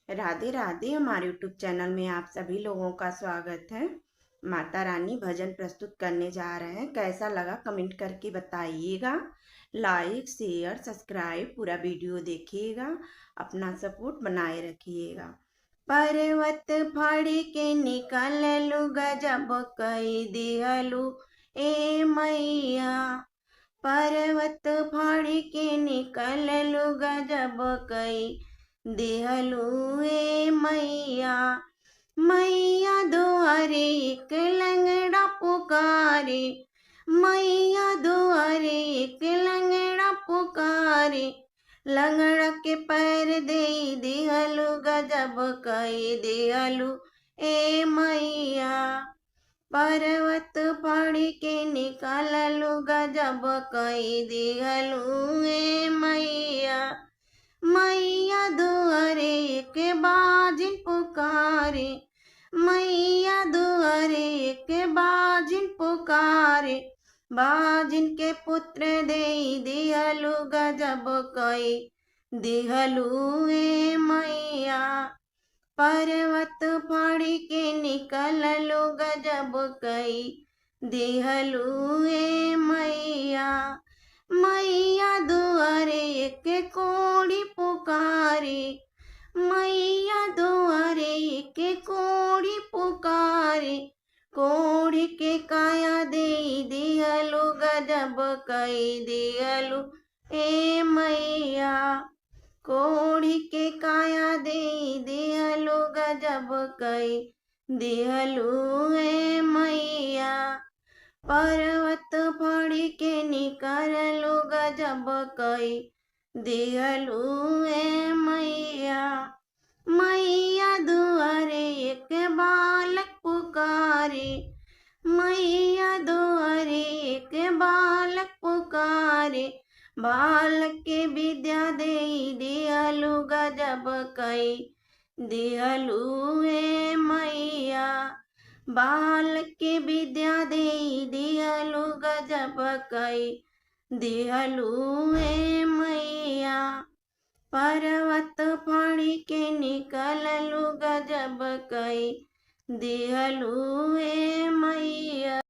राधे राधे। हमारे YouTube channel में आप सभी लोगों का स्वागत है। माता रानी भजन प्रस्तुत करने जा रहे हैं। कैसा लगा कमेंट करके बताइएगा। लाइक शेयर सब्सक्राइब पूरा वीडियो देखिएगा। अपना सपोर्ट बनाए रखिएगा। पर्वत फाड़ के निकललू गजब कई दिहलू ए मैया। पर्वत फाड़ के निकललू गजब कई दिहलू ए मैया। मैया दुआरे एक लंगड़ा पुकारे। मैया दुआरे एक लंगड़ा पुकारे। लंगड़ा के पैर दे दिहलू गजब कई दिहलू ए मैया। पर्वत फाड़ के निकललू गजब कई दिहलू ए मैया। मैया दुआरे के बाजिन पुकारे। मैया दुआरे के बाजिन पुकारे। बाजिन के पुत्र दे दिहलू गजब कई दिहलू ए मैया। पर्वत फाड़ के निकललू गजब कई दिहलू ए मैया। मैया दुआरे एक कोड़ी पुकारे। मैया दुआरे एक कोड़ी पुकारे। कोड़ी के काया दे दिहलू गजब कई दिहलू ए मैया। कोड़ी के काया दे दिहलू गजब कई दिहलू ए मैया। पर्वत फाड़ के निकललू गजब कई दिहलू ए मैया। मैया दुआरे एक बालक पुकारे। मैया दुआरे एक बालक पुकारे। बालक के विद्या दे दिहलू गजब कई दिहलू ए मैया। बालक के विद्या दे दिहलू गजब कई दिहलू ए मैया। पर्वत फाड़ के निकललू गजब कई दिहलू ए मैया।